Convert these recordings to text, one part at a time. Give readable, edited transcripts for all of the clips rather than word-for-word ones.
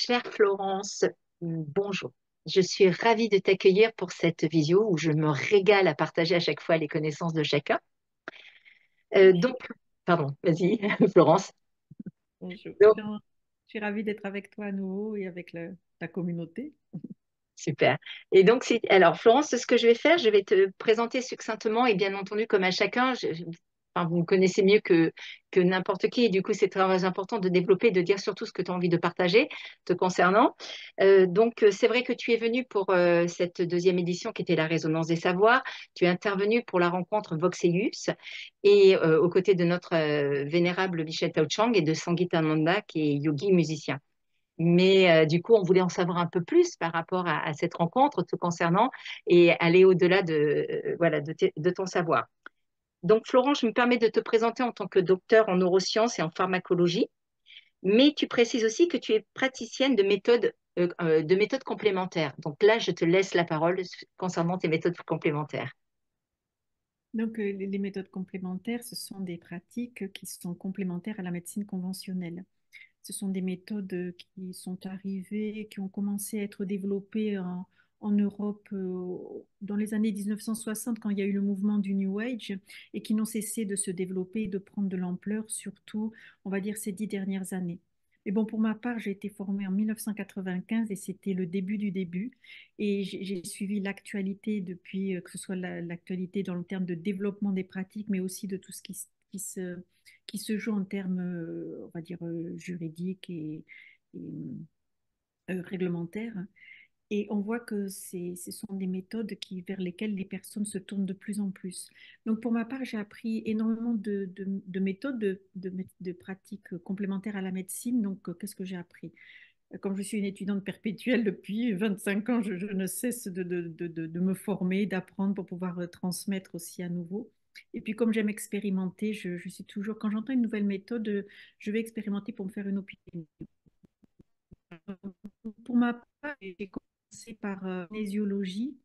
Chère Florence, bonjour. Je suis ravie de t'accueillir pour cette visio où je me régale à partager à chaque fois les connaissances de chacun. Donc, pardon, vas-y, Florence. Bonjour. Donc, Non, je suis ravie d'être avec toi à nouveau et avec ta communauté. super. Et donc, alors, Florence, ce que je vais faire, je vais te présenter succinctement et bien entendu, comme à chacun, enfin, vous me connaissez mieux que n'importe qui et du coup, c'est très important de développer, de dire surtout ce que tu as envie de partager te concernant. C'est vrai que tu es venu pour cette deuxième édition qui était la résonance des savoirs. Tu es intervenu pour la rencontre Voxeus et aux côtés de notre vénérable Michel Tao Chang et de Sangeeta Nanda qui est yogi musicien. Mais du coup, on voulait en savoir un peu plus par rapport à cette rencontre te concernant et aller au-delà voilà, de ton savoir. Donc, Florent, je me permets de te présenter en tant que docteur en neurosciences et en pharmacologie, mais tu précises aussi que tu es praticienne de méthodes complémentaires. Donc là, je te laisse la parole concernant tes méthodes complémentaires. Donc, les méthodes complémentaires, ce sont des pratiques qui sont complémentaires à la médecine conventionnelle. Ce sont des méthodes qui sont arrivées, qui ont commencé à être développées en Europe dans les années 1960, quand il y a eu le mouvement du New Age, et qui n'ont cessé de se développer et de prendre de l'ampleur, surtout, on va dire, ces 10 dernières années. Mais bon, pour ma part, j'ai été formée en 1995 et c'était le début du début. Et j'ai suivi l'actualité depuis, que ce soit l'actualité dans le terme de développement des pratiques, mais aussi de tout ce qui se joue en termes, on va dire, juridiques et réglementaires. Et on voit que ce sont des méthodes vers lesquelles les personnes se tournent de plus en plus. Donc, pour ma part, j'ai appris énormément de méthodes, de pratiques complémentaires à la médecine. Donc, qu'est-ce que j'ai appris? Comme je suis une étudiante perpétuelle depuis 25 ans, je ne cesse de me former, d'apprendre pour pouvoir transmettre aussi à nouveau. Et puis, comme j'aime expérimenter, je suis toujours, quand j'entends une nouvelle méthode, je vais expérimenter pour me faire une opinion. Pour ma part, j'ai commencé par kinésiologie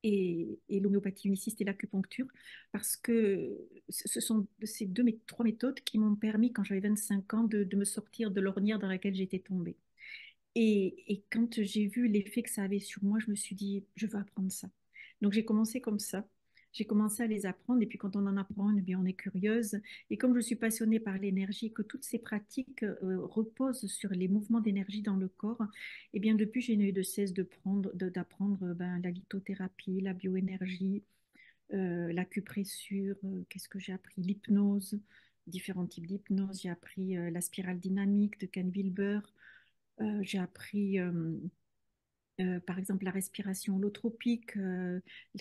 et l'homéopathie uniciste et l'acupuncture parce que ce sont ces trois méthodes qui m'ont permis, quand j'avais 25 ans, de me sortir de l'ornière dans laquelle j'étais tombée. Et quand j'ai vu l'effet que ça avait sur moi, je me suis dit, je veux apprendre ça. Donc j'ai commencé comme ça. J'ai commencé à les apprendre et puis quand on en apprend, eh bien, on est curieuse. Et comme je suis passionnée par l'énergie, que toutes ces pratiques reposent sur les mouvements d'énergie dans le corps, eh bien depuis, j'ai eu de cesse d'apprendre la lithothérapie, la bioénergie, l'acupressure, qu'est-ce que j'ai appris? L'hypnose, différents types d'hypnose. J'ai appris la spirale dynamique de Ken Wilber. J'ai appris, par exemple, la respiration holotropique,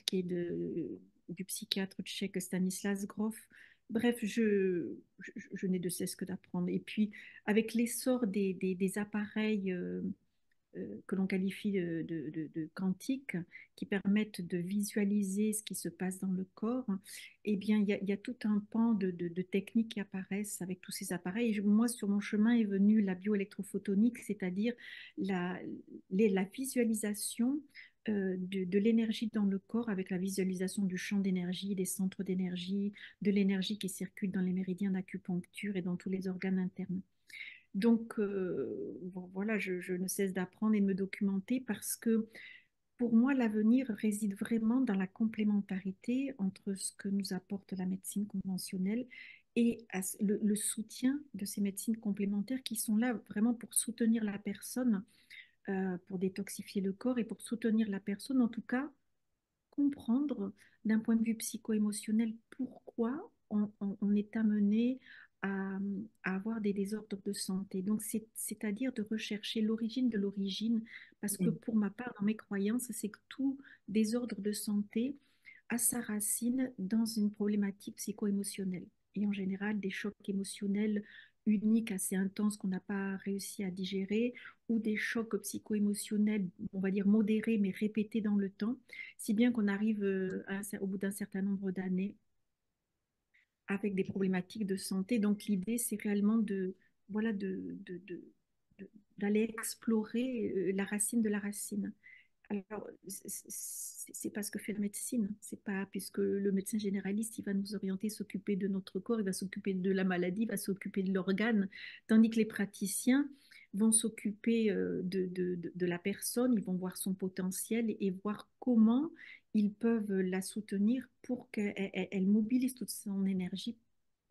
qui est du psychiatre tchèque Stanislas Grof. Bref, je n'ai de cesse que d'apprendre. Et puis, avec l'essor des appareils que l'on qualifie de quantiques, qui permettent de visualiser ce qui se passe dans le corps, eh bien, il y a tout un pan de techniques qui apparaissent avec tous ces appareils. Et moi, sur mon chemin est venue la bioélectrophotonique, c'est-à-dire la, la visualisation de l'énergie dans le corps avec la visualisation du champ d'énergie, des centres d'énergie, de l'énergie qui circule dans les méridiens d'acupuncture et dans tous les organes internes. Donc, bon, voilà, je ne cesse d'apprendre et de me documenter parce que pour moi, l'avenir réside vraiment dans la complémentarité entre ce que nous apporte la médecine conventionnelle et le soutien de ces médecines complémentaires qui sont là vraiment pour soutenir la personne, pour détoxifier le corps et pour soutenir la personne, en tout cas, comprendre d'un point de vue psycho-émotionnel pourquoi on est amené à, à avoir des désordres de santé. Donc, c'est-à-dire de rechercher l'origine de l'origine, parce que pour ma part, dans mes croyances, c'est que tout désordre de santé a sa racine dans une problématique psycho-émotionnelle. Et en général, des chocs émotionnels uniques, assez intenses qu'on n'a pas réussi à digérer, ou des chocs psycho-émotionnels, on va dire modérés, mais répétés dans le temps, si bien qu'on arrive au bout d'un certain nombre d'années avec des problématiques de santé. Donc l'idée, c'est réellement voilà, d'aller explorer la racine de la racine. Alors, c'est pas ce que fait la médecine. C'est pas puisque le médecin généraliste, il va nous orienter, s'occuper de notre corps, il va s'occuper de la maladie, il va s'occuper de l'organe, tandis que les praticiens vont s'occuper de la personne, ils vont voir son potentiel et voir comment ils peuvent la soutenir pour qu'elle mobilise toute son énergie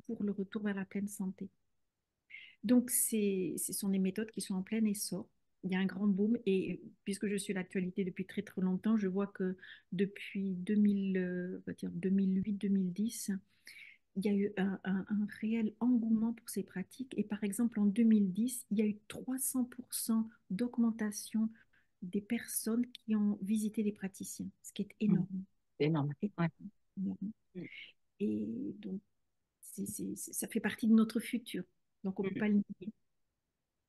pour le retour vers la pleine santé. Donc, ce sont des méthodes qui sont en plein essor. Il y a un grand boom et puisque je suis l'actualité depuis très très longtemps, je vois que depuis 2000, on va dire 2008-2010, il y a eu un réel engouement pour ces pratiques. Et par exemple, en 2010, il y a eu 300% d'augmentation des personnes qui ont visité les praticiens, ce qui est Mm. énorme. C'est énorme. Ouais. Énorme. Mm. Et donc, ça fait partie de notre futur. Donc, on ne peut Mm. pas le nier.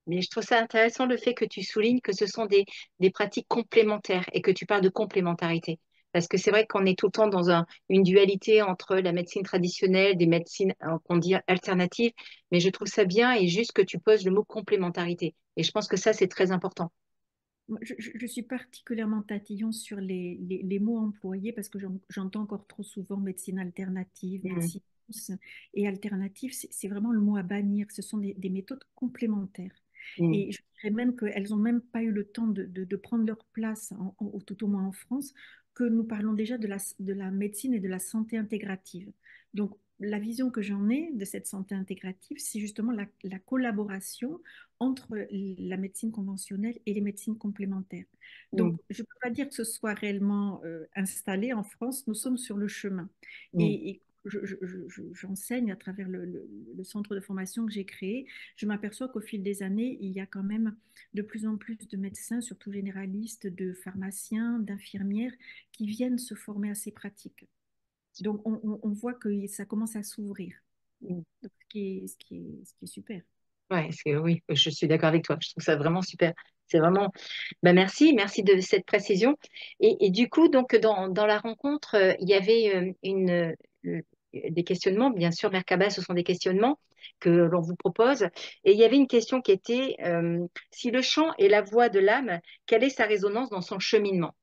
Mais je trouve ça intéressant le fait que tu soulignes que ce sont des pratiques complémentaires et que tu parles de complémentarité. Parce que c'est vrai qu'on est tout le temps dans une dualité entre la médecine traditionnelle, des médecines, qu'on dit alternatives, mais je trouve ça bien et juste que tu poses le mot complémentarité. Et je pense que ça, c'est très important. Moi, je suis particulièrement tatillon sur les mots employés parce que j'entends encore trop souvent médecine alternative, Mm. médecine douce. Et alternative, c'est vraiment le mot à bannir. Ce sont des méthodes complémentaires. Mm. Et je dirais même qu'elles n'ont même pas eu le temps de prendre leur place, tout au moins en France, que nous parlons déjà de la médecine et de la santé intégrative. Donc, la vision que j'en ai de cette santé intégrative, c'est justement la collaboration entre la médecine conventionnelle et les médecines complémentaires. Donc, Mm. je ne peux pas dire que ce soit réellement installé en France, nous sommes sur le chemin. Mm. Et j'enseigne à travers le centre de formation que j'ai créé, je m'aperçois qu'au fil des années, il y a quand même de plus en plus de médecins, surtout généralistes, de pharmaciens, d'infirmières, qui viennent se former à ces pratiques. Donc, on voit que ça commence à s'ouvrir. Mm. Donc, ce qui est super. Ouais, oui, je suis d'accord avec toi. Je trouve ça vraiment super. C'est vraiment, bah merci, merci de cette précision. Et du coup, donc dans la rencontre, il y avait des questionnements. Bien sûr, Merkaba, ce sont des questionnements que l'on vous propose. Et il y avait une question qui était si le chant est la voix de l'âme, quelle est sa résonance dans son cheminement?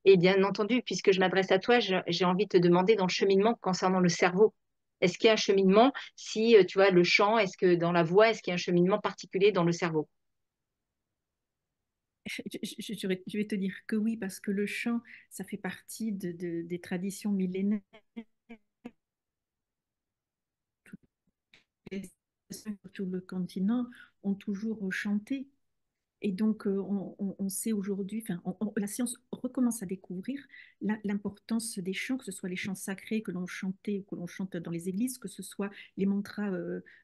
Et bien entendu, puisque je m'adresse à toi, j'ai envie de te demander dans le cheminement concernant le cerveau. Est-ce qu'il y a un cheminement si tu vois le chant, est-ce que dans la voix, est-ce qu'il y a un cheminement particulier dans le cerveau? Je vais te dire que oui, parce que le chant, ça fait partie des traditions millénaires. Toutes les nations sur tout le continent ont toujours chanté. Et donc, on sait aujourd'hui, enfin, la science recommence à découvrir l'importance des chants, que ce soit les chants sacrés que l'on chantait, que l'on chante dans les églises, que ce soit les mantras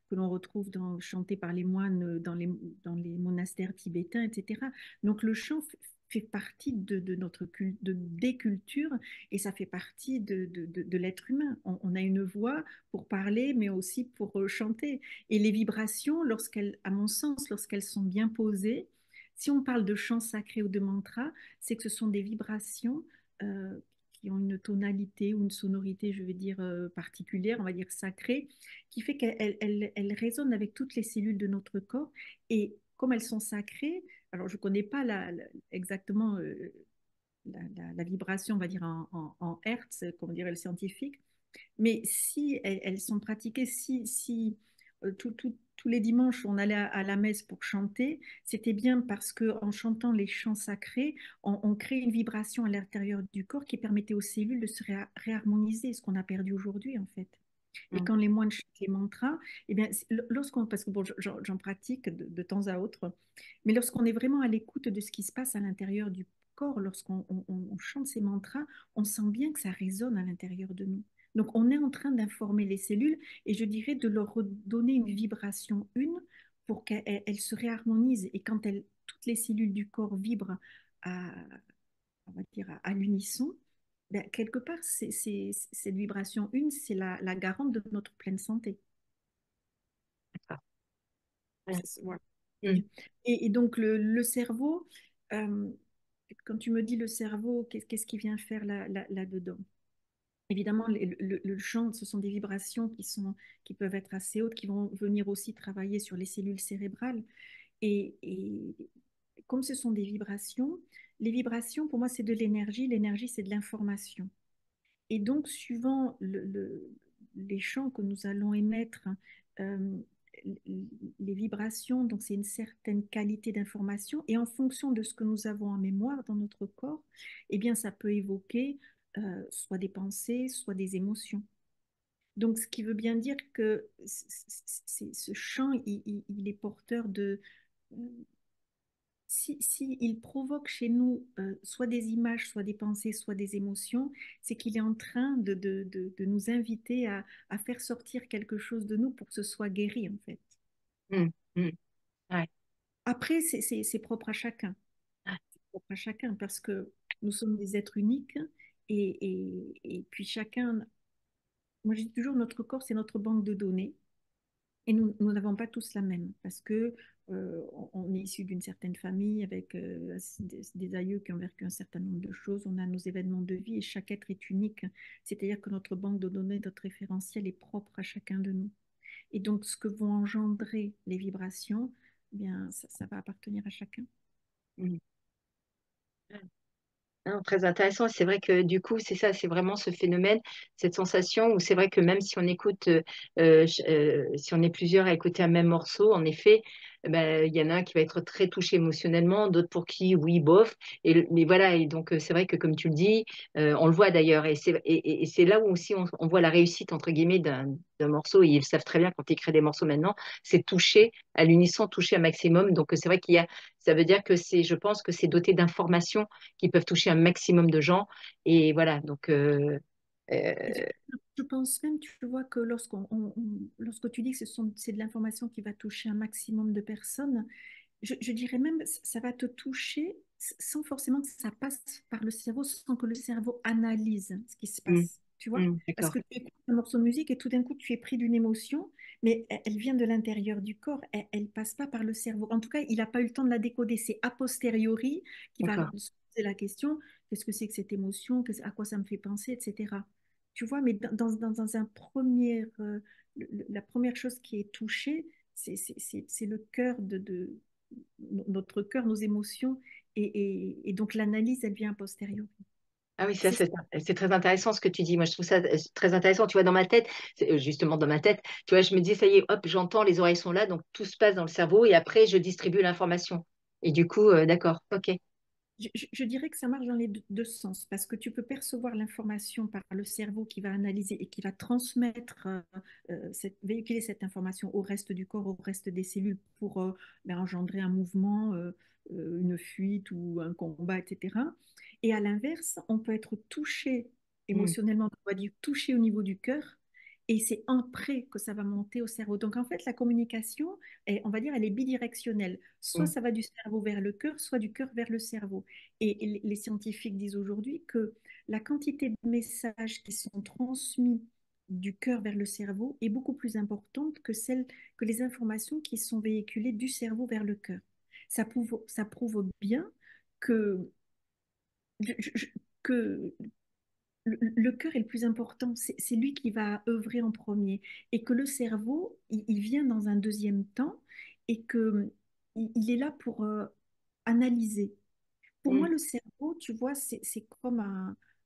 que l'on retrouve chantés par les moines dans les monastères tibétains, etc. Donc, le chant fait partie de notre des cultures et ça fait partie de l'être humain. On a une voix pour parler, mais aussi pour chanter. Et les vibrations, à mon sens, lorsqu'elles sont bien posées, si on parle de chants sacrés ou de mantras, c'est que ce sont des vibrations euh, qui ont une tonalité ou une sonorité, je vais dire, particulière, on va dire sacrée, qui fait qu'elles résonnent avec toutes les cellules de notre corps. Et comme elles sont sacrées, alors je ne connais pas exactement la vibration, on va dire en hertz, comme dirait le scientifique, mais si elles sont pratiquées, si tous les dimanches on allait à la messe pour chanter, c'était bien parce qu'en chantant les chants sacrés, on crée une vibration à l'intérieur du corps qui permettait aux cellules de se réharmoniser, ce qu'on a perdu aujourd'hui en fait. Et Mm. quand les moines chantent les mantras, eh bien, parce que bon, j'en pratique de temps à autre, mais lorsqu'on est vraiment à l'écoute de ce qui se passe à l'intérieur du corps, lorsqu'on on chante ces mantras, on sent bien que ça résonne à l'intérieur de nous. Donc, on est en train d'informer les cellules et je dirais de leur redonner une vibration une pour qu'elles se réharmonisent. Et quand toutes les cellules du corps vibrent à, on va dire à l'unisson, ben, quelque part, cette vibration une, c'est la garante de notre pleine santé. D'accord. Ouais. Voilà. Mm. Et donc, le cerveau, euh, quand tu me dis le cerveau, qu'est-ce qu'il vient faire là-dedans? Évidemment, le chant, ce sont des vibrations qui peuvent être assez hautes, qui vont venir aussi travailler sur les cellules cérébrales. Et comme ce sont des vibrations, les vibrations, pour moi, c'est de l'énergie. L'énergie, c'est de l'information. Et donc, suivant les champs que nous allons émettre, euh, les vibrations, donc c'est une certaine qualité d'information, et en fonction de ce que nous avons en mémoire dans notre corps, eh bien, ça peut évoquer soit des pensées, soit des émotions. Donc, ce qui veut bien dire que ce champ, il est porteur de... si il provoque chez nous soit des images, soit des pensées, soit des émotions, c'est qu'il est en train de nous inviter à faire sortir quelque chose de nous pour que ce soit guéri, en fait. Mm, mm, ouais. Après, c'est propre à chacun. C'est propre à chacun parce que nous sommes des êtres uniques et puis chacun, moi je dis toujours, notre corps, c'est notre banque de données. Et nous n'avons pas tous la même parce que on est issu d'une certaine famille avec des aïeux qui ont vécu un certain nombre de choses. On a nos événements de vie et chaque être est unique. C'est-à-dire que notre banque de données, notre référentiel est propre à chacun de nous. Et donc, ce que vont engendrer les vibrations, eh bien, ça va appartenir à chacun. Mm. Non, très intéressant. C'est vrai que du coup, c'est ça, c'est vraiment ce phénomène, cette sensation où c'est vrai que même si on écoute, si on est plusieurs à écouter un même morceau, en effet, ben, il y en a un qui va être très touché émotionnellement, d'autres pour qui, oui, bof. Mais voilà, et donc c'est vrai que comme tu le dis, on le voit d'ailleurs, et c'est là où aussi on voit la réussite, entre guillemets, d'un morceau, et ils savent très bien quand ils créent des morceaux maintenant, c'est toucher à l'unisson, toucher un maximum. Donc c'est vrai qu'il y a, ça veut dire que je pense que c'est doté d'informations qui peuvent toucher un maximum de gens. Et voilà, donc euh, Je pense même, tu vois, que lorsque tu dis que c'est de l'information qui va toucher un maximum de personnes, je dirais même, ça va te toucher sans forcément que ça passe par le cerveau, sans que le cerveau analyse ce qui se mm, passe. Tu vois? Parce d'accord, que tu écoutes un morceau de musique et tout d'un coup, tu es pris d'une émotion, mais elle vient de l'intérieur du corps, elle passe pas par le cerveau. En tout cas, il n'a pas eu le temps de la décoder. C'est a posteriori qu'il va d'accord. se poser la question, qu'est-ce que c'est que cette émotion, à quoi ça me fait penser, etc. Tu vois, mais dans un premier, la première chose qui est touchée, c'est le cœur notre cœur, nos émotions, et donc l'analyse, elle vient a posteriori. Ah oui, ça, C'est ça. c'est très intéressant ce que tu dis. Moi, je trouve ça très intéressant. Tu vois, dans ma tête, justement dans ma tête, tu vois, je me dis, ça y est, hop, j'entends, les oreilles sont là, donc tout se passe dans le cerveau, et après, je distribue l'information. Et du coup, d'accord, ok. Je dirais que ça marche dans les deux sens, parce que tu peux percevoir l'information par le cerveau qui va analyser et qui va transmettre, véhiculer cette information au reste du corps, au reste des cellules pour ben, engendrer un mouvement, une fuite ou un combat, etc. Et à l'inverse, on peut être touché Mm, émotionnellement, on va dire touché au niveau du cœur, et c'est après que ça va monter au cerveau. Donc en fait, la communication, on va dire, elle est bidirectionnelle. Soit mm, ça va du cerveau vers le cœur, soit du cœur vers le cerveau. Et les scientifiques disent aujourd'hui que la quantité de messages qui sont transmis du cœur vers le cerveau est beaucoup plus importante que que les informations qui sont véhiculées du cerveau vers le cœur. Ça prouve bien que, que le cœur est le plus important, c'est lui qui va œuvrer en premier, et que le cerveau, il vient dans un deuxième temps, et que il est là pour analyser. Pour moi, mm. le cerveau, tu vois, c'est comme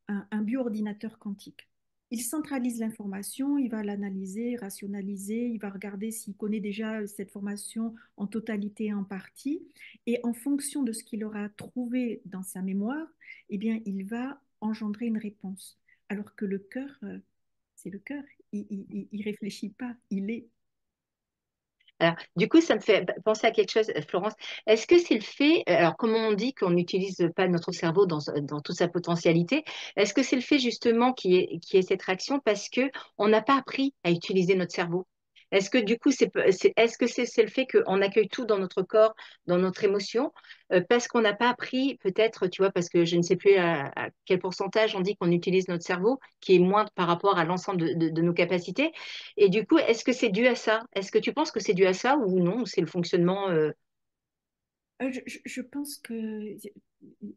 un bioordinateur quantique. Il centralise l'information, il va l'analyser, rationaliser, il va regarder s'il connaît déjà cette formation en totalité et en partie. Et en fonction de ce qu'il aura trouvé dans sa mémoire, eh bien, il va engendrer une réponse. Alors que le cœur, c'est le cœur. Il réfléchit pas, il est. Alors, du coup, ça me fait penser à quelque chose, Florence. Est-ce que c'est le fait, alors comme on dit qu'on n'utilise pas notre cerveau dans toute sa potentialité, est-ce que c'est le fait justement qu'il y ait cette réaction parce que on n'a pas appris à utiliser notre cerveau? Est-ce que du coup, est-ce que c'est le fait qu'on accueille tout dans notre corps, dans notre émotion, parce qu'on n'a pas appris, peut-être, tu vois, parce que je ne sais plus à quel pourcentage on dit qu'on utilise notre cerveau, qui est moindre par rapport à l'ensemble de nos capacités. Et du coup, est-ce que c'est dû à ça? Est-ce que tu penses que c'est dû à ça ou non? Ou c'est le fonctionnement Je pense il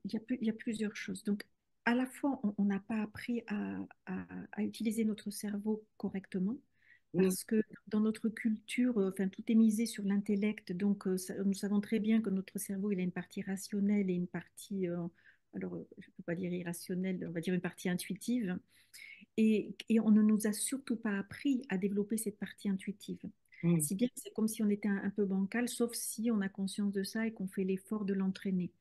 y a plusieurs choses. Donc, à la fois, on n'a pas appris à utiliser notre cerveau correctement mm, parce que dans notre culture, enfin, tout est misé sur l'intellect. Donc, nous savons très bien que notre cerveau, il a une partie rationnelle et une partie, alors, je ne peux pas dire irrationnelle, on va dire une partie intuitive. Et on ne nous a surtout pas appris à développer cette partie intuitive. Mm. Si bien que c'est comme si on était un peu bancal, sauf si on a conscience de ça et qu'on fait l'effort de l'entraîner.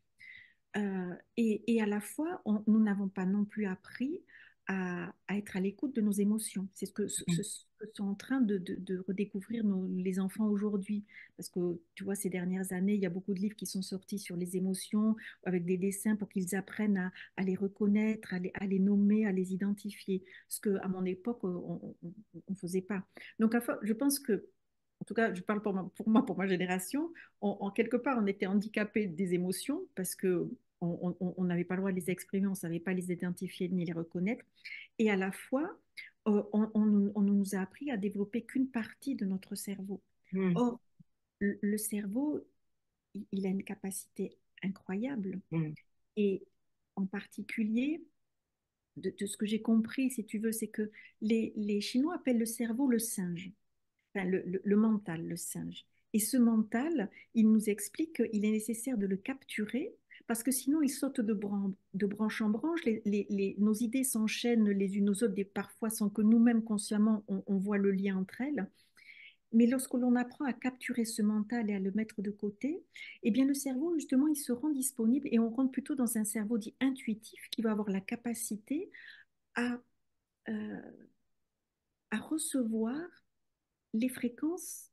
Et à la fois, nous n'avons pas non plus appris à être à l'écoute de nos émotions. C'est ce que sont en train de redécouvrir les enfants aujourd'hui. Parce que, tu vois, ces dernières années, il y a beaucoup de livres qui sont sortis sur les émotions, avec des dessins pour qu'ils apprennent à les reconnaître, à les nommer, à les identifier. Ce qu'à mon époque, on ne faisait pas. Donc, à je pense que, en tout cas, je parle pour ma génération, en quelque part, on était handicapé des émotions parce que on n'avait pas le droit de les exprimer, on ne savait pas les identifier ni les reconnaître. Et à la fois, on nous a appris à développer qu'une partie de notre cerveau. Mm. Or, le cerveau, il a une capacité incroyable. Mm. Et en particulier, de ce que j'ai compris, si tu veux, c'est que les Chinois appellent le cerveau le singe, enfin, le mental, le singe. Et ce mental, il nous explique qu'il est nécessaire de le capturer parce que sinon il saute de branche en branche, nos idées s'enchaînent les unes aux autres, et parfois sans que nous-mêmes consciemment on voit le lien entre elles. Mais lorsque l'on apprend à capturer ce mental et à le mettre de côté, eh bien le cerveau, justement, il se rend disponible et on rentre plutôt dans un cerveau dit intuitif qui va avoir la capacité à, euh, à recevoir les fréquences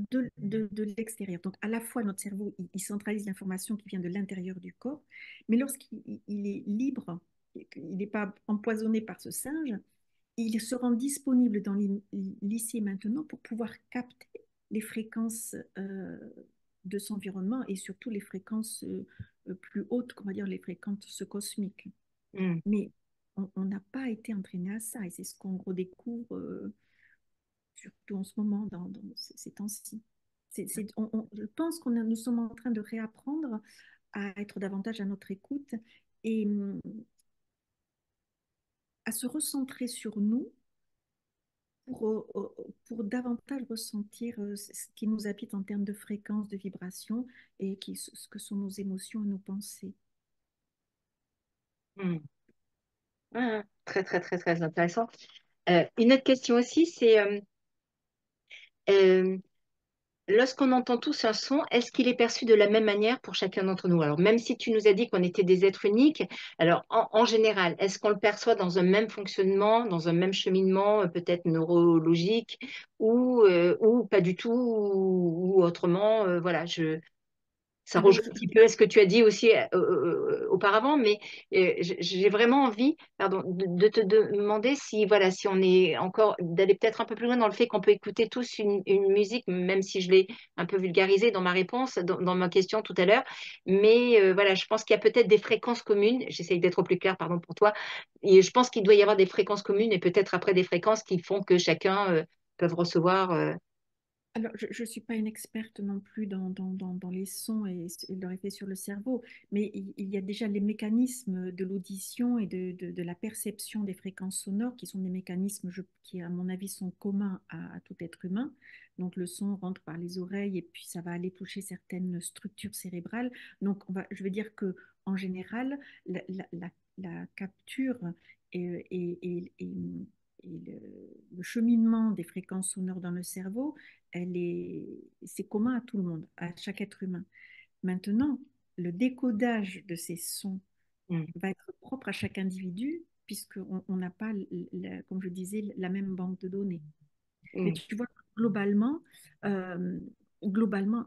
de l'extérieur. Donc, à la fois, notre cerveau, il centralise l'information qui vient de l'intérieur du corps, mais lorsqu'il est libre, il n'est pas empoisonné par ce singe, il se rend disponible dans l'ici et maintenant pour pouvoir capter les fréquences de son environnement et surtout les fréquences plus hautes, on va dire les fréquences cosmiques. Mm. Mais on n'a pas été entraîné à ça et c'est ce qu'on redécouvre surtout en ce moment, dans ces temps-ci. Je pense nous sommes en train de réapprendre à être davantage à notre écoute et à se recentrer sur nous pour davantage ressentir ce qui nous habite en termes de fréquence, de vibration et ce que sont nos émotions et nos pensées. Mm. Ah, très, très, très, très intéressant. Une autre question aussi, c'est euh, lorsqu'on entend tous un son, est-ce qu'il est perçu de la même manière pour chacun d'entre nous? Alors, même si tu nous as dit qu'on était des êtres uniques, alors en général, est-ce qu'on le perçoit dans un même fonctionnement, dans un même cheminement, peut-être neurologique, ou pas du tout, ou autrement, voilà, ça Alors, rejoint un petit peu ce que tu as dit aussi auparavant, mais j'ai vraiment envie, pardon, de te demander si, voilà, si on est encore, d'aller peut-être un peu plus loin dans le fait qu'on peut écouter tous une musique, même si je l'ai un peu vulgarisé dans ma réponse, dans ma question tout à l'heure. Mais voilà, je pense qu'il y a peut-être des fréquences communes. J'essaye d'être au plus clair, pardon pour toi. Et je pense qu'il doit y avoir des fréquences communes et peut-être après des fréquences qui font que chacun peut recevoir. Alors, je ne suis pas une experte non plus dans les sons et leur effet sur le cerveau, mais il y a déjà les mécanismes de l'audition et de la perception des fréquences sonores qui sont des mécanismes qui, à mon avis, sont communs à tout être humain. Donc, le son rentre par les oreilles et puis ça va aller toucher certaines structures cérébrales. Donc, je veux dire que en général, la capture et, et- et- et- et le cheminement des fréquences sonores dans le cerveau c'est commun à tout le monde, à chaque être humain. Maintenant, le décodage de ces sons Mm, va être propre à chaque individu, puisqu'on n'a pas, comme je disais, la même banque de données. Mais mm, tu vois, globalement, euh, globalement,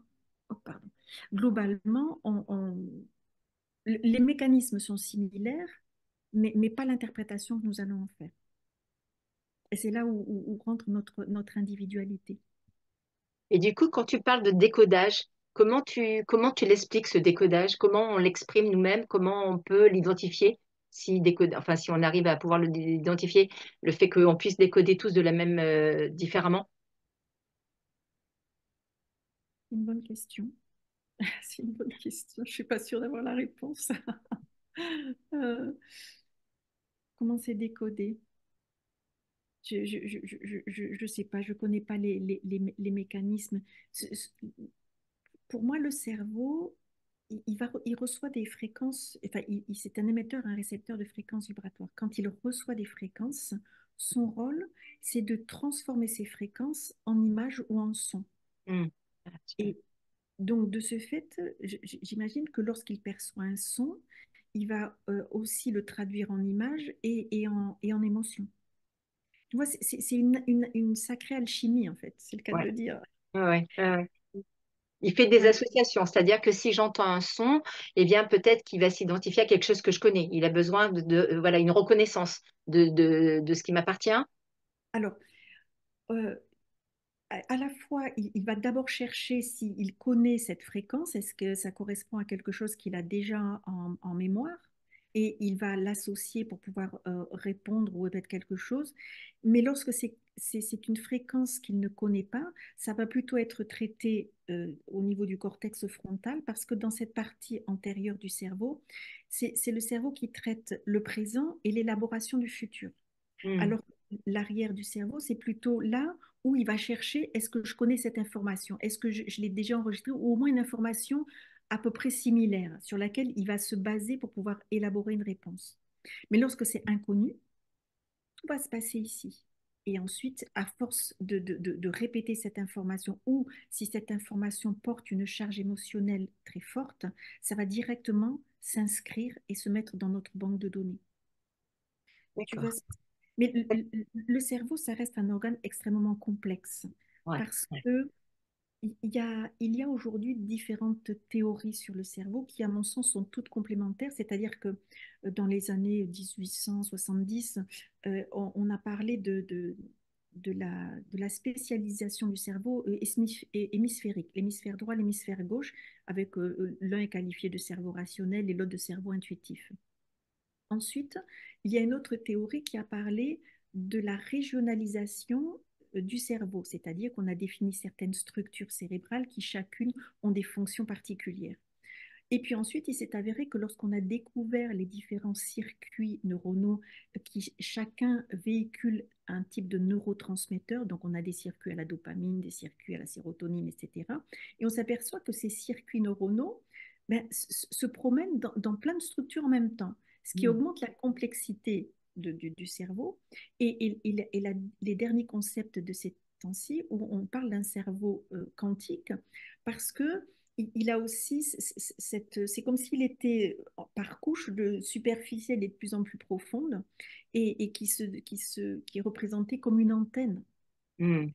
oh, pardon, globalement, les mécanismes sont similaires, mais pas l'interprétation que nous allons en faire. Et c'est là où rentre notre individualité. Et du coup, quand tu parles de décodage, comment tu l'expliques ce décodage? Comment on l'exprime nous-mêmes? Comment on peut l'identifier? Si enfin, si on arrive à pouvoir l'identifier, le fait qu'on puisse décoder tous de la même, différemment. Une bonne question. C'est une bonne question. Je suis pas sûre d'avoir la réponse. Euh, comment c'est décodé? Je sais pas. Je connais pas les mécanismes. Pour moi, le cerveau, il reçoit des fréquences. Enfin, c'est un émetteur, un récepteur de fréquences vibratoires. Quand il reçoit des fréquences, son rôle, c'est de transformer ces fréquences en images ou en sons. Hmm. Ah, super. Et donc, de ce fait, j'imagine que lorsqu'il perçoit un son, il va aussi le traduire en images et en émotions. Tu vois, c'est une sacrée alchimie, en fait, c'est le cas de Ouais. le dire. Ouais, ouais, ouais, ouais. Il fait des Ouais. associations, c'est-à-dire que si j'entends un son, eh bien peut-être qu'il va s'identifier à quelque chose que je connais. Il a besoin voilà, une reconnaissance de ce qui m'appartient. Alors, euh, à la fois, il va d'abord chercher s'il connaît cette fréquence, est-ce que ça correspond à quelque chose qu'il a déjà en mémoire, et il va l'associer pour pouvoir répondre ou répéter quelque chose. Mais lorsque c'est une fréquence qu'il ne connaît pas, ça va plutôt être traité au niveau du cortex frontal, parce que dans cette partie antérieure du cerveau, c'est le cerveau qui traite le présent et l'élaboration du futur. Hmm. Alors, l'arrière du cerveau, c'est plutôt là où il va chercher, est-ce que je connais cette information? Est-ce que je l'ai déjà enregistrée? Ou au moins une information à peu près similaire sur laquelle il va se baser pour pouvoir élaborer une réponse. Mais lorsque c'est inconnu, tout va se passer ici. Et ensuite, à force de répéter cette information, ou si cette information porte une charge émotionnelle très forte, ça va directement s'inscrire et se mettre dans notre banque de données. Tu vois, D'accord. mais le cerveau, ça reste un organe extrêmement complexe Ouais. parce Ouais. que il y a aujourd'hui différentes théories sur le cerveau qui, à mon sens, sont toutes complémentaires. C'est-à-dire que dans les années 1870, on a parlé de la spécialisation du cerveau hémisphérique, l'hémisphère droit, l'hémisphère gauche, avec l'un est qualifié de cerveau rationnel et l'autre de cerveau intuitif. Ensuite, il y a une autre théorie qui a parlé de la régionalisation du cerveau, c'est-à-dire qu'on a défini certaines structures cérébrales qui chacune ont des fonctions particulières. Et puis ensuite, il s'est avéré que lorsqu'on a découvert les différents circuits neuronaux qui chacun véhiculent un type de neurotransmetteur, donc on a des circuits à la dopamine, des circuits à la sérotonine, etc. Et on s'aperçoit que ces circuits neuronaux ben, se promènent dans plein de structures en même temps, ce qui Hmm. augmente la complexité du cerveau. Les derniers concepts de ces temps-ci, où on parle d'un cerveau quantique, parce que il a aussi cette. C'est comme s'il était par couche de superficielle et de plus en plus profonde et qui est représenté comme une antenne. Hmm.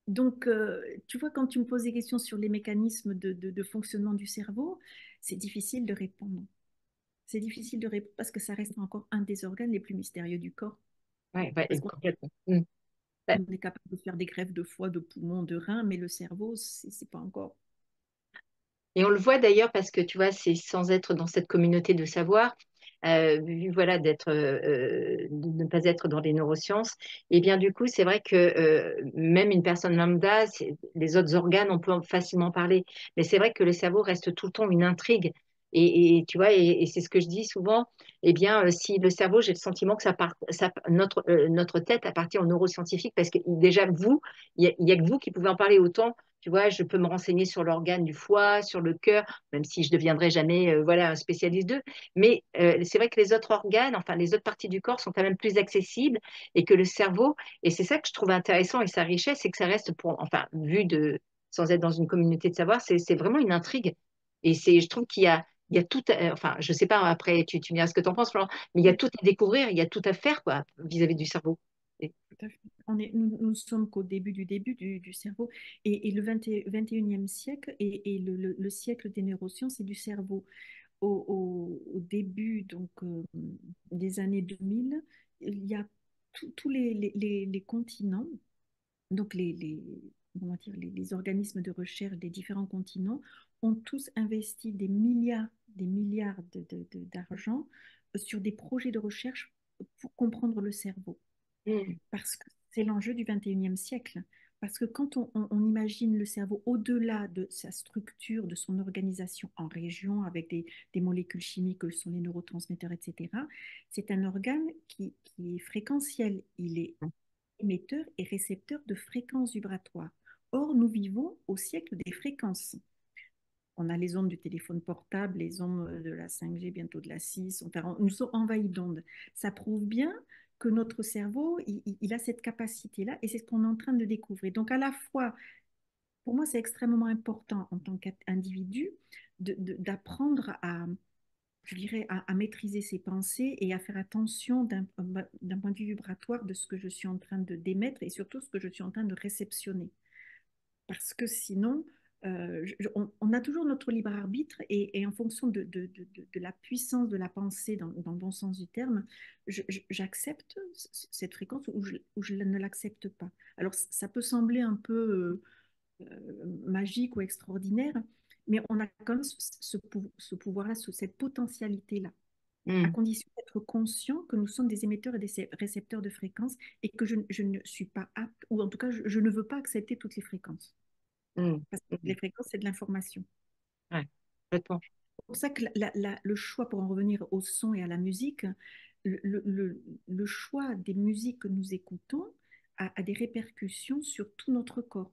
Donc, tu vois, quand tu me poses des questions sur les mécanismes de fonctionnement du cerveau, c'est difficile de répondre. C'est difficile de répondre parce que ça reste encore un des organes les plus mystérieux du corps. Ouais, ouais, Parce qu'on complètement. Hmm. Ouais. est capable de faire des greffes de foie, de poumon, de rein, mais le cerveau, c'est pas encore. Et on le voit d'ailleurs parce que tu vois, c'est sans être dans cette communauté de savoir, vu voilà d'être, de ne pas être dans les neurosciences. Et bien du coup, c'est vrai que même une personne lambda, les autres organes, on peut facilement parler. Mais c'est vrai que le cerveau reste tout le temps une intrigue. Et tu vois, et c'est ce que je dis souvent. Eh bien, si le cerveau, j'ai le sentiment que notre tête appartient aux neuroscientifiques parce que déjà vous, il y a que vous qui pouvez en parler autant. Tu vois, je peux me renseigner sur l'organe du foie, sur le cœur, même si je ne deviendrai jamais voilà, un spécialiste d'eux. Mais c'est vrai que les autres organes, enfin les autres parties du corps sont quand même plus accessibles et que le cerveau, et c'est ça que je trouve intéressant et sa richesse, c'est que ça reste pour, enfin, sans être dans une communauté de savoir, c'est vraiment une intrigue. Et je trouve il y a tout, enfin, je sais pas, après, tu me diras ce que tu en penses, Florent, mais il y a tout à découvrir, il y a tout à faire, quoi, vis-à-vis du cerveau. Et- Tout à fait. Nous ne sommes qu'au début du cerveau. Et le 21e siècle et le siècle des neurosciences et du cerveau. Au début des années 2000, il y a tous les continents, donc comment dire, les organismes de recherche des différents continents ont tous investi des milliards d'argent sur des projets de recherche pour comprendre le cerveau. Hmm. Parce que c'est l'enjeu du 21e siècle. Parce que quand on imagine le cerveau au-delà de sa structure, de son organisation en région, avec des molécules chimiques que sont les neurotransmetteurs, etc., c'est un organe qui est fréquentiel. Il est émetteur et récepteur de fréquences vibratoires. Or, nous vivons au siècle des fréquences. On a les ondes du téléphone portable, les ondes de la 5G, bientôt de la 6. Enfin, nous sommes envahis d'ondes. Ça prouve bien que notre cerveau, il a cette capacité-là et c'est ce qu'on est en train de découvrir. Donc, à la fois, pour moi, c'est extrêmement important en tant qu'individu d'apprendre à, je dirais, à maîtriser ses pensées et à faire attention d'un point de vue vibratoire de ce que je suis en train de d'émettre et surtout ce que je suis en train de réceptionner. Parce que sinon, on a toujours notre libre arbitre et en fonction de la puissance de la pensée, dans le bon sens du terme, j'accepte cette fréquence ou je ne l'accepte pas. Alors, ça peut sembler un peu magique ou extraordinaire, mais on a quand même ce pouvoir-là, cette potentialité-là, à Mm, condition d'être conscient que nous sommes des émetteurs et des récepteurs de fréquences et que je ne suis pas apte, ou en tout cas, je ne veux pas accepter toutes les fréquences. mm, Parce que les mm. fréquences, c'est de l'information. Ouais, complètement. C'est pour ça que le choix, pour en revenir au son et à la musique, le, le- le- le choix des musiques que nous écoutons a des répercussions sur tout notre corps.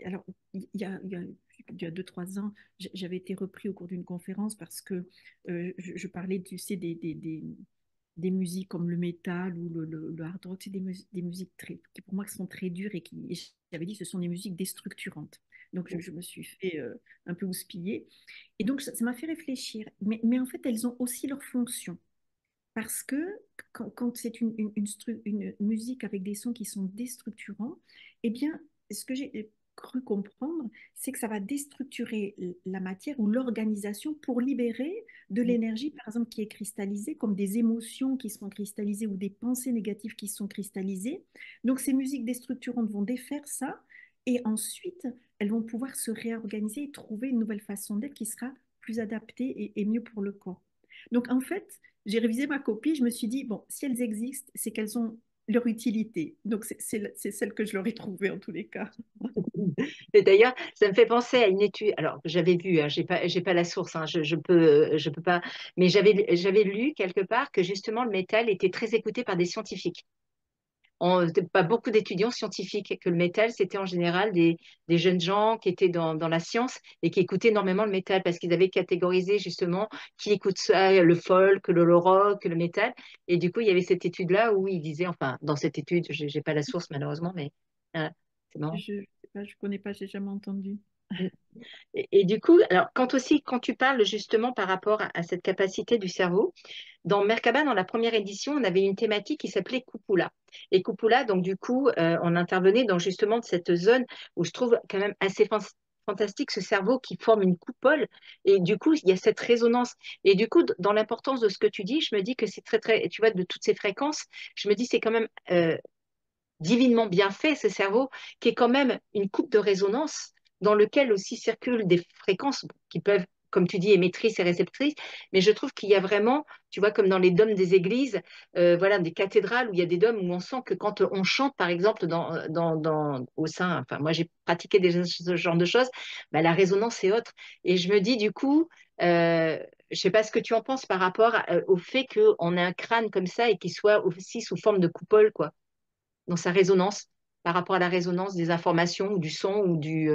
Alors, il y a 2, 3 ans, j'avais été repris au cours d'une conférence parce que je parlais, tu sais, des musiques comme le métal ou le hard rock, c'est des musiques qui pour moi sont très dures et j'avais dit que ce sont des musiques déstructurantes. Donc je me suis fait un peu houspiller. Et donc ça m'a fait réfléchir. Mais en fait, elles ont aussi leur fonction. Parce que quand c'est une musique avec des sons qui sont déstructurants, eh bien, ce que j'ai cru comprendre, c'est que ça va déstructurer la matière ou l'organisation pour libérer de Mm, l'énergie, par exemple, qui est cristallisée, comme des émotions qui sont cristallisées ou des pensées négatives qui sont cristallisées. Donc, ces musiques déstructurantes vont défaire ça et ensuite, elles vont pouvoir se réorganiser et trouver une nouvelle façon d'être qui sera plus adaptée et mieux pour le corps. Donc, en fait, j'ai révisé ma copie, je me suis dit, bon, si elles existent, c'est qu'elles ont leur utilité. Donc, c'est celle que je leur ai trouvée en tous les cas. Et d'ailleurs, ça me fait penser à une étude. Alors, j'avais vu, hein, j'ai pas la source, hein, je peux pas. Mais j'avais lu quelque part que justement le métal était très écouté par des scientifiques. Pas beaucoup d'étudiants scientifiques, et que le métal, c'était en général des jeunes gens qui étaient dans la science et qui écoutaient énormément le métal parce qu'ils avaient catégorisé justement qui écoute ça, le folk, le rock, le métal. Et du coup, il y avait cette étude-là où ils disaient, enfin, dans cette étude, j'ai pas la source malheureusement, mais c'est marrant. Je sais pas, je connais pas, j'ai jamais entendu. Et du coup, alors quand tu parles justement par rapport à cette capacité du cerveau, dans Merkaba, dans la première édition, on avait une thématique qui s'appelait Kupula. Et Kupula, donc du coup, on intervenait dans justement cette zone où je trouve quand même assez fantastique ce cerveau qui forme une coupole. Et du coup, il y a cette résonance. Et du coup, dans l'importance de ce que tu dis, je me dis que c'est très, très, tu vois, de toutes ces fréquences, je me dis c'est quand même divinement bien fait, ce cerveau, qui est quand même une coupe de résonance dans lequel aussi circulent des fréquences qui peuvent, comme tu dis, émettrices et réceptrices. Mais je trouve qu'il y a vraiment, tu vois, comme dans les dômes des églises, voilà, des cathédrales où il y a des dômes où on sent que quand on chante, par exemple, au sein, enfin, moi j'ai pratiqué ce genre de choses, bah, la résonance est autre. Et je me dis, du coup, je sais pas ce que tu en penses par rapport au fait qu'on ait un crâne comme ça et qu'il soit aussi sous forme de coupole, quoi, dans sa résonance, par rapport à la résonance des informations ou du son ou du...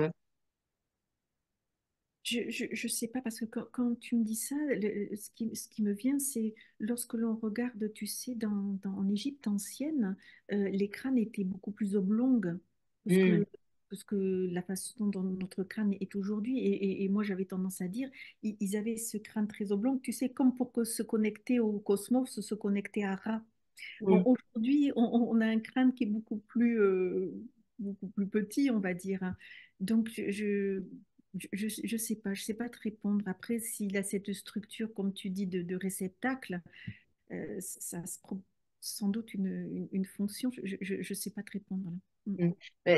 Je sais pas, parce que quand tu me dis ça, ce qui me vient, c'est lorsque l'on regarde, tu sais, en Égypte ancienne, les crânes étaient beaucoup plus oblongs que Hmm, que la façon dont notre crâne est aujourd'hui. Et moi, j'avais tendance à dire, ils avaient ce crâne très oblong, tu sais, comme pour que se connecter au cosmos, se connecter à Ra. Bon, hmm, aujourd'hui, on a un crâne qui est beaucoup plus petit, on va dire, hein. Donc, je sais pas te répondre. Après, s'il a cette structure, comme tu dis, de réceptacle, ça a sans doute une fonction. Je sais pas te répondre là. Mm. hmm.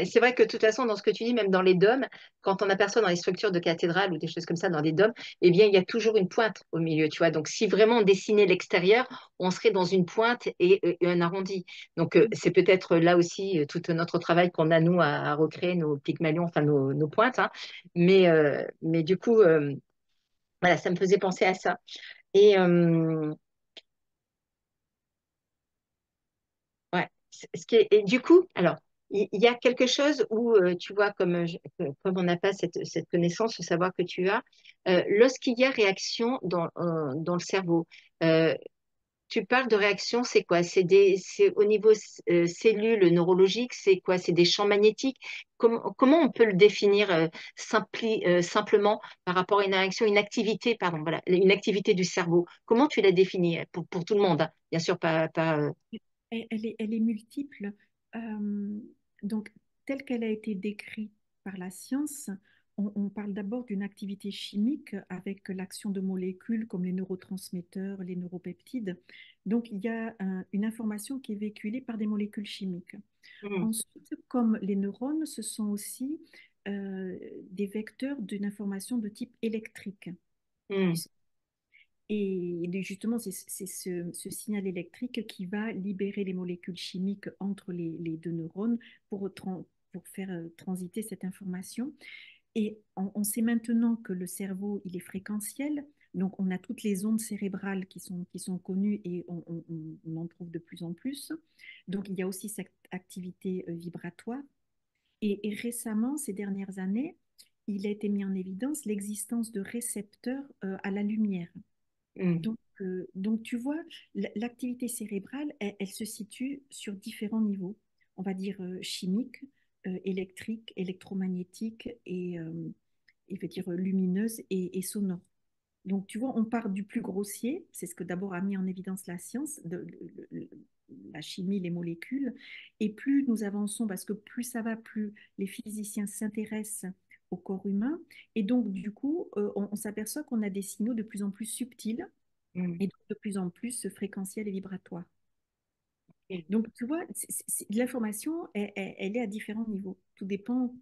C'est vrai que de toute façon, dans ce que tu dis, même dans les dômes, quand on aperçoit dans les structures de cathédrales ou des choses comme ça, dans des dômes, eh bien, il y a toujours une pointe au milieu, tu vois. Donc, si vraiment on dessinait l'extérieur, on serait dans une pointe et un arrondi. Donc, c'est peut-être là aussi tout notre travail qu'on a, nous, à recréer nos pygmalions, enfin, nos pointes, hein. Mais du coup, voilà, ça me faisait penser à ça. Et, ouais. Et du coup, alors, il y a quelque chose où, tu vois, comme on n'a pas cette connaissance, ce savoir que tu as, lorsqu'il y a réaction dans le cerveau, euh, tu parles de réaction, c'est quoi? C'est au niveau cellules neurologiques, c'est quoi? C'est des champs magnétiques? Comment on peut le définir simplement par rapport à une réaction, une activité, pardon, voilà, une activité du cerveau? Comment tu la définis pour tout le monde, hein? Bien sûr, pas. Elle est multiple. Euh, donc, telle qu'elle a été décrite par la science, on parle d'abord d'une activité chimique avec l'action de molécules comme les neurotransmetteurs, les neuropeptides. Donc, il y a une information qui est véhiculée par des molécules chimiques. Hmm, Ensuite, comme les neurones, ce sont aussi des vecteurs d'une information de type électrique. hmm, Et justement, c'est ce signal électrique qui va libérer les molécules chimiques entre les deux neurones pour faire transiter cette information. Et on sait maintenant que le cerveau, il est fréquentiel. Donc, on a toutes les ondes cérébrales qui sont connues et on en trouve de plus en plus. Donc, il y a aussi cette activité vibratoire. Et récemment, ces dernières années, il a été mis en évidence l'existence de récepteurs à la lumière. hmm, Donc, tu vois, l'activité cérébrale, elle se situe sur différents niveaux. On va dire chimique, électrique, électromagnétique et, il veut dire lumineuse et sonore. Donc, tu vois, on part du plus grossier, c'est ce que d'abord a mis en évidence la science, la chimie, les molécules, et plus nous avançons, parce que plus ça va, plus les physiciens s'intéressent au corps humain, et donc du coup, on s'aperçoit qu'on a des signaux de plus en plus subtils hmm. et donc de plus en plus fréquentiels et vibratoires. Ok. Donc, tu vois, l'information, elle est à différents niveaux. Tout dépend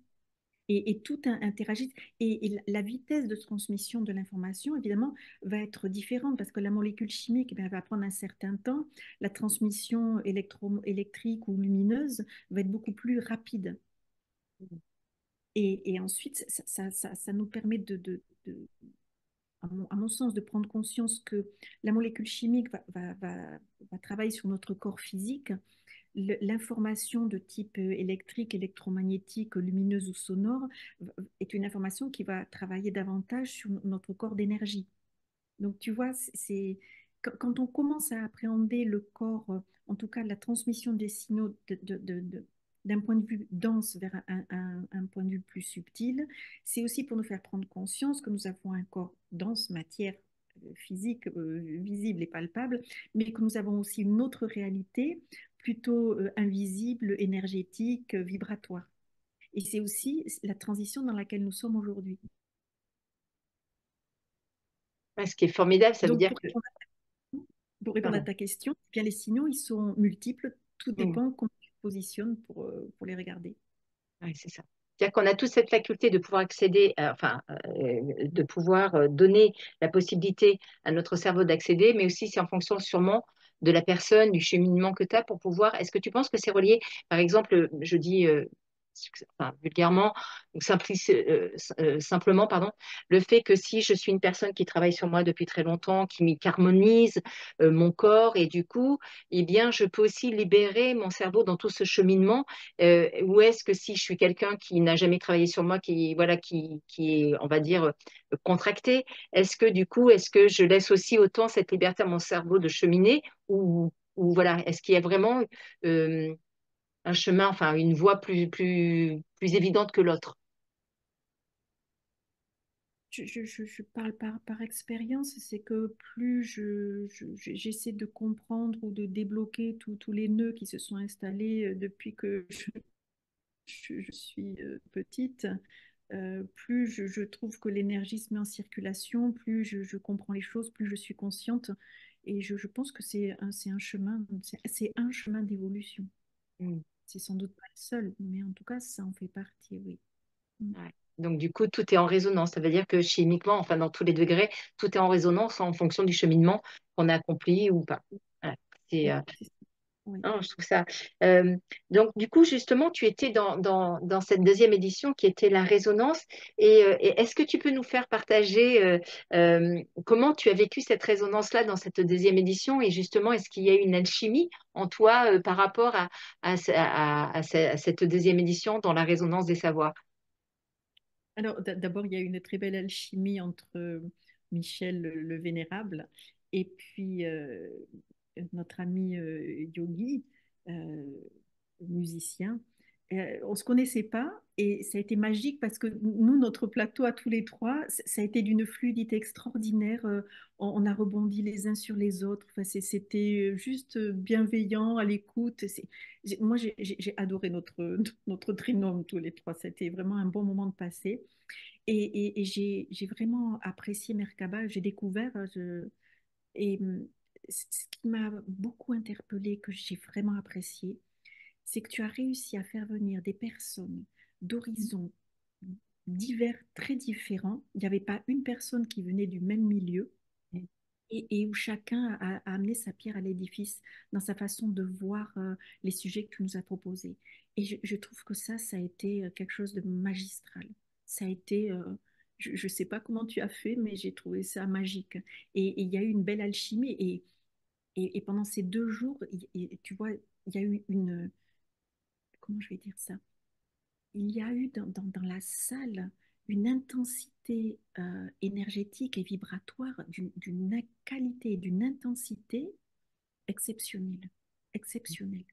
et tout interagit. Et la vitesse de transmission de l'information, évidemment, va être différente parce que la molécule chimique, eh bien, elle va prendre un certain temps. La transmission électrique ou lumineuse va être beaucoup plus rapide. Et ensuite, ça nous permet à mon sens, de prendre conscience que la molécule chimique va travailler sur notre corps physique. L'information de type électrique, électromagnétique, lumineuse ou sonore est une information qui va travailler davantage sur notre corps d'énergie. Donc, tu vois, quand on commence à appréhender le corps, en tout cas la transmission des signaux d'un point de vue dense vers un point de vue plus subtil, c'est aussi pour nous faire prendre conscience que nous avons un corps dense, matière physique, visible et palpable, mais que nous avons aussi une autre réalité, plutôt invisible, énergétique, vibratoire. Et c'est aussi la transition dans laquelle nous sommes aujourd'hui. Ouais, ce qui est formidable, ça veut Donc, dire pour que. répondre Pour répondre à Pardon. ta question, eh bien, les signaux, ils sont multiples. Tout Hmm. dépend comment tu te positionnes pour les regarder. Ouais, c'est ça. C'est-à-dire qu'on a toute cette faculté de pouvoir accéder, de pouvoir donner la possibilité à notre cerveau d'accéder, mais aussi c'est en fonction sûrement de la personne, du cheminement que tu as pour pouvoir. Est-ce que tu penses que c'est relié, par exemple, je dis vulgairement, ou simplement, pardon, le fait que si je suis une personne qui travaille sur moi depuis très longtemps, qui harmonise mon corps, et du coup, eh bien, je peux aussi libérer mon cerveau dans tout ce cheminement ou est-ce que si je suis quelqu'un qui n'a jamais travaillé sur moi, voilà, qui est, on va dire, contracté, est-ce que du coup, est-ce que je laisse aussi autant cette liberté à mon cerveau de cheminer ou voilà, est-ce qu'il y a vraiment euh, un chemin, enfin une voie plus évidente que l'autre? Je parle par expérience, c'est que plus j'essaie de comprendre ou de débloquer tous les nœuds qui se sont installés depuis que je suis petite, plus je trouve que l'énergie se met en circulation, plus je comprends les choses, plus je suis consciente. Et je pense que c'est un chemin, c'est un chemin d'évolution. Hmm. C'est sans doute pas le seul, mais en tout cas, ça en fait partie, oui. Mm. Ouais. Donc du coup, tout est en résonance. Ça veut dire que chimiquement, enfin dans tous les degrés, tout est en résonance en fonction du cheminement qu'on a accompli ou pas. Voilà. C'est, Oui, c'est ça. Oui. non, je trouve ça. euh, donc, du coup, justement, tu étais dans cette deuxième édition qui était la résonance. Et est-ce que tu peux nous faire partager comment tu as vécu cette résonance-là dans cette deuxième édition? Et justement, est-ce qu'il y a eu une alchimie en toi par rapport à cette deuxième édition dans la résonance des savoirs? Alors, d'abord, il y a une très belle alchimie entre Michel le Vénérable et puis notre ami Yogi, euh, musicien. On ne se connaissait pas et ça a été magique parce que nous, notre plateau à tous les trois, ça a été d'une fluidité extraordinaire. On a rebondi les uns sur les autres. Enfin, c'était juste bienveillant, à l'écoute. Moi, j'ai adoré notre trinôme tous les trois. C'était vraiment un bon moment de passer. Et j'ai vraiment apprécié Merkaba. J'ai découvert, et ce qui m'a beaucoup interpellée, que j'ai vraiment apprécié, c'est que tu as réussi à faire venir des personnes d'horizons divers, très différents. Il n'y avait pas une personne qui venait du même milieu et où chacun a amené sa pierre à l'édifice dans sa façon de voir les sujets que tu nous as proposés. Et je trouve que ça a été quelque chose de magistral. Ça a été, je ne sais pas comment tu as fait, mais j'ai trouvé ça magique. Et il y a eu une belle alchimie. Et pendant ces 2 jours, tu vois, il y a eu comment je vais dire ça? Il y a eu dans la salle une intensité énergétique et vibratoire d'une qualité et d'une intensité exceptionnelle. Exceptionnelle.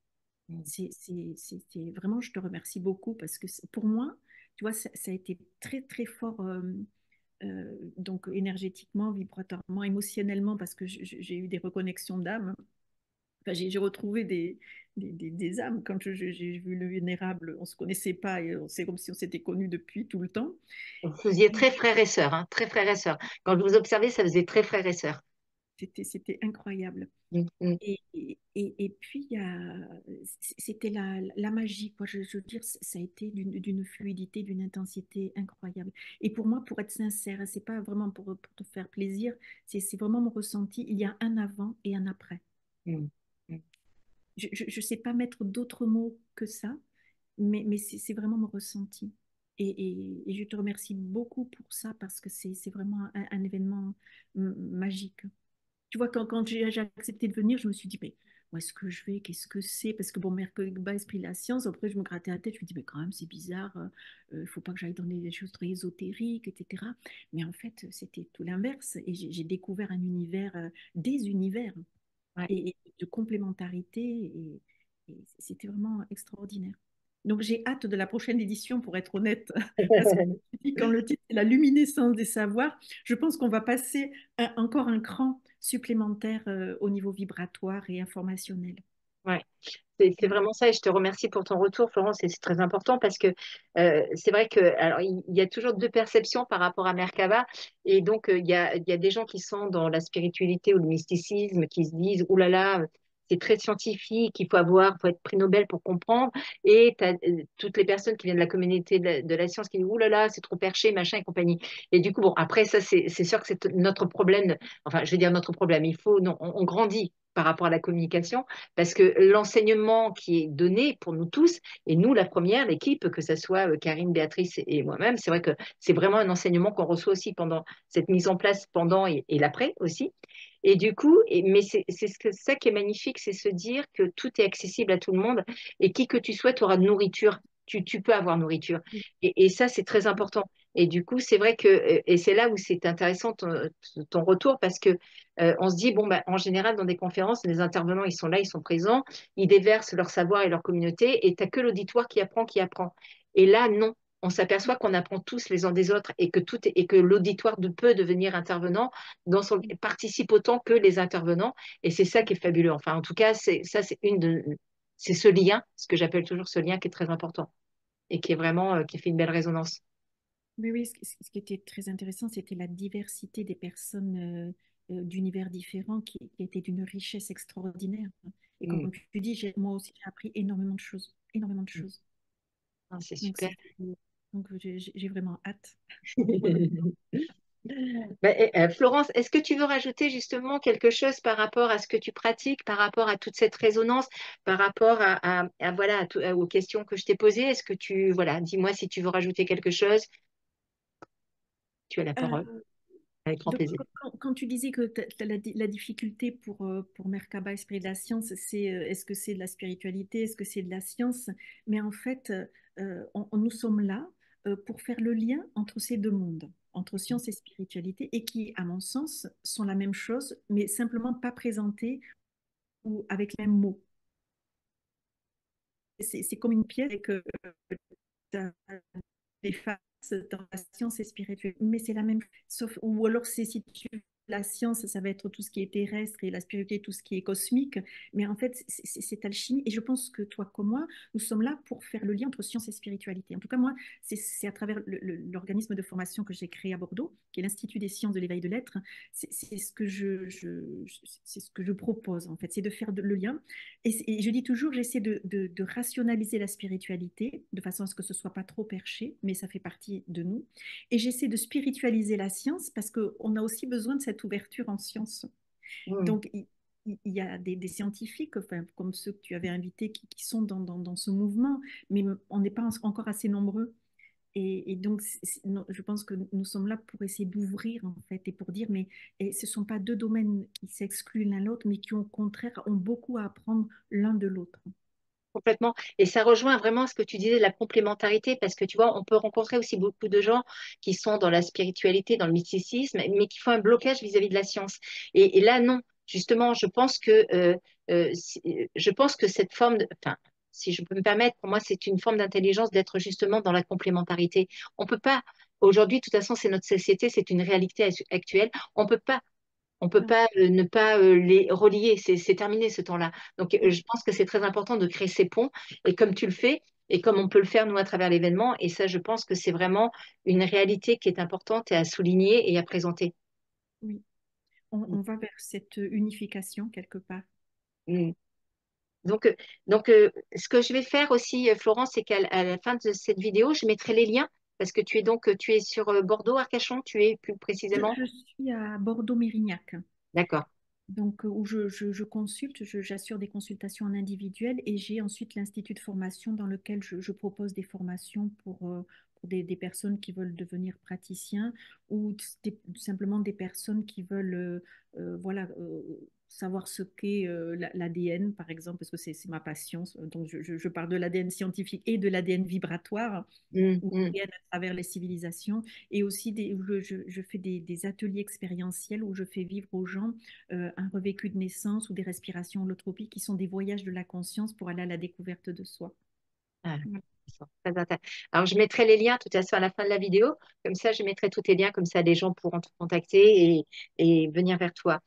Vraiment, je te remercie beaucoup parce que pour moi, tu vois, ça a été très, très fort. Donc énergétiquement, vibratoirement, émotionnellement, parce que j'ai eu des reconnexions d'âme. Enfin, j'ai retrouvé des âmes quand j'ai vu le vénérable. On ne se connaissait pas et c'est comme si on s'était connus depuis tout le temps. Vous faisiez très frères et sœurs, hein, très frères et sœurs. Quand je vous observais, ça faisait très frères et sœurs. C'était incroyable. Mm, mm, Et puis, c'était la magie, quoi. Je veux dire, ça a été d'une fluidité, d'une intensité incroyable. Et pour moi, pour être sincère, c'est pas vraiment pour te faire plaisir, c'est vraiment mon ressenti. Il y a un avant et un après. mm, mm. Je sais pas mettre d'autres mots que ça, mais c'est vraiment mon ressenti. Et je te remercie beaucoup pour ça parce que c'est vraiment un événement magique. Tu vois, quand j'ai accepté de venir, je me suis dit, mais où est-ce que je vais? Qu'est-ce que c'est? Parce que bon, Merkaba, Esprit de la Science, après, je me grattais la tête, je me dis, mais quand même, c'est bizarre, il ne faut pas que j'aille dans des choses très ésotériques, etc. Mais en fait, c'était tout l'inverse. Et j'ai découvert un univers, des univers, Ouais. et de complémentarité, et c'était vraiment extraordinaire. Donc, j'ai hâte de la prochaine édition, pour être honnête, parce que quand le titre est La luminescence des savoirs, je pense qu'on va passer encore un cran supplémentaire au niveau vibratoire et informationnel. Ouais. C'est vraiment ça et je te remercie pour ton retour, Florence, et c'est très important parce que c'est vrai que alors il y a toujours deux perceptions par rapport à Merkaba et donc il y a des gens qui sont dans la spiritualité ou le mysticisme qui se disent ouh là là, c'est très scientifique, faut être prix Nobel pour comprendre et tu as toutes les personnes qui viennent de la communauté de la science qui disent ouh là là, c'est trop perché, machin et compagnie. Et du coup bon, après ça c'est sûr que c'est notre problème, enfin je veux dire notre problème, il faut non, on grandit par rapport à la communication parce que l'enseignement qui est donné pour nous tous, et nous, la première, l'équipe, que ce soit Karine, Béatrice et moi-même, c'est vrai que c'est vraiment un enseignement qu'on reçoit aussi pendant cette mise en place, pendant et l'après aussi. Et du coup, mais ça qui est magnifique, c'est se dire que tout est accessible à tout le monde et qui que tu sois, tu auras de nourriture. Tu peux avoir nourriture. Et ça, c'est très important. Et du coup, c'est vrai que, et c'est là où c'est intéressant ton retour parce que on se dit, bon, bah, en général, dans des conférences, les intervenants, ils sont là, ils sont présents, ils déversent leur savoir et leur communauté, et tu n'as que l'auditoire qui apprend, qui apprend. Et là, non. On s'aperçoit qu'on apprend tous les uns des autres et que et que l'auditoire peut devenir intervenant participe autant que les intervenants. Et c'est ça qui est fabuleux. Enfin, en tout cas, c'est ce lien, ce que j'appelle toujours ce lien qui est très important et qui est vraiment, qui fait une belle résonance. Oui, oui, ce qui était très intéressant, c'était la diversité des personnes d'univers différents qui était d'une richesse extraordinaire. Et Mm. comme tu dis, moi aussi, j'ai appris énormément de choses, énormément de choses. Ah, c'est Donc, super. j'ai vraiment hâte. Ben, Florence, est-ce que tu veux rajouter justement quelque chose par rapport à ce que tu pratiques, par rapport à toute cette résonance, par rapport voilà, aux questions que je t'ai posées? Est-ce que voilà, dis-moi si tu veux rajouter quelque chose. Tu as la Euh, parole, avec grand donc, plaisir. quand tu disais que la difficulté pour Merkaba, Esprit de la Science, c'est est-ce que c'est de la spiritualité, est-ce que c'est de la science? Mais en fait, nous sommes là pour faire le lien entre ces deux mondes, entre science et spiritualité, et qui, à mon sens, sont la même chose, mais simplement pas présentées ou avec les mêmes mots. C'est comme une pièce avec des faces dans la science et spirituelle. Mais c'est la même, sauf, ou alors c'est si tu la science, ça va être tout ce qui est terrestre et la spiritualité, tout ce qui est cosmique. Mais en fait, c'est alchimie. Et je pense que toi comme moi, nous sommes là pour faire le lien entre science et spiritualité. En tout cas, moi, c'est à travers l'organisme de formation que j'ai créé à Bordeaux, qui est l'Institut des sciences de l'éveil de l'être. C'est ce que c'est ce que je propose, en fait. C'est de faire le lien. Et je dis toujours, j'essaie de rationaliser la spiritualité de façon à ce que ce soit pas trop perché, mais ça fait partie de nous. Et j'essaie de spiritualiser la science parce qu'on a aussi besoin de cette ouverture en science. Mm. Donc, il y a des scientifiques, enfin, comme ceux que tu avais invités, qui sont dans ce mouvement, mais on n'est pas encore assez nombreux. Et donc, non, je pense que nous sommes là pour essayer d'ouvrir, en fait, et pour dire, mais ce ne sont pas deux domaines qui s'excluent l'un l'autre, mais qui, au contraire, ont beaucoup à apprendre l'un de l'autre. Complètement. Et ça rejoint vraiment ce que tu disais, la complémentarité, parce que tu vois, on peut rencontrer aussi beaucoup de gens qui sont dans la spiritualité, dans le mysticisme, mais qui font un blocage vis-à-vis de la science. Et là, non. Justement, je pense que cette forme enfin, si je peux me permettre, pour moi, c'est une forme d'intelligence d'être justement dans la complémentarité. On peut pas, aujourd'hui, de toute façon, c'est notre société, c'est une réalité actuelle. On peut Non, pas ne pas les relier, c'est terminé ce temps-là. Donc, oui, je pense que c'est très important de créer ces ponts, et comme tu le fais, et comme on peut le faire nous à travers l'événement, et ça, je pense que c'est vraiment une réalité qui est importante et à souligner et à présenter. oui. On va vers cette unification quelque part. Mm. Donc, ce que je vais faire aussi, Florence, c'est à la fin de cette vidéo, je mettrai les liens, parce que tu es sur Bordeaux, Arcachon, tu es plus précisément. Je suis à Bordeaux-Mérignac. D'accord. Donc, où je consulte, j'assure des consultations en individuel et j'ai ensuite l'institut de formation dans lequel je propose des formations pour des personnes qui veulent devenir praticiens ou simplement des personnes qui veulent voilà, savoir ce qu'est l'ADN, par exemple, parce que c'est ma passion. Donc, je parle de l'ADN scientifique et de l'ADN vibratoire Mm, ou mm. l'ADN à travers les civilisations, et aussi où je fais des ateliers expérientiels où je fais vivre aux gens un revécu de naissance ou des respirations holotropiques qui sont des voyages de la conscience pour aller à la découverte de soi. Ah, Voilà. très intéressant. Alors, je mettrai les liens, de toute façon, à la fin de la vidéo. Comme ça, je mettrai tous tes liens, comme ça, les gens pourront te contacter et venir vers toi.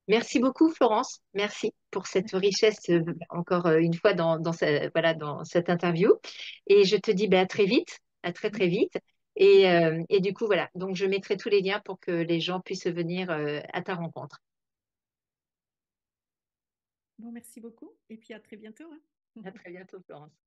Merci beaucoup, Florence. Merci pour cette richesse, encore une fois, voilà, dans cette interview. Et je te dis ben, à très vite, à très, très vite. Et du coup, voilà. Donc, je mettrai tous les liens pour que les gens puissent venir, à ta rencontre. Bon, merci beaucoup et puis à très bientôt, hein. À très bientôt, Florence.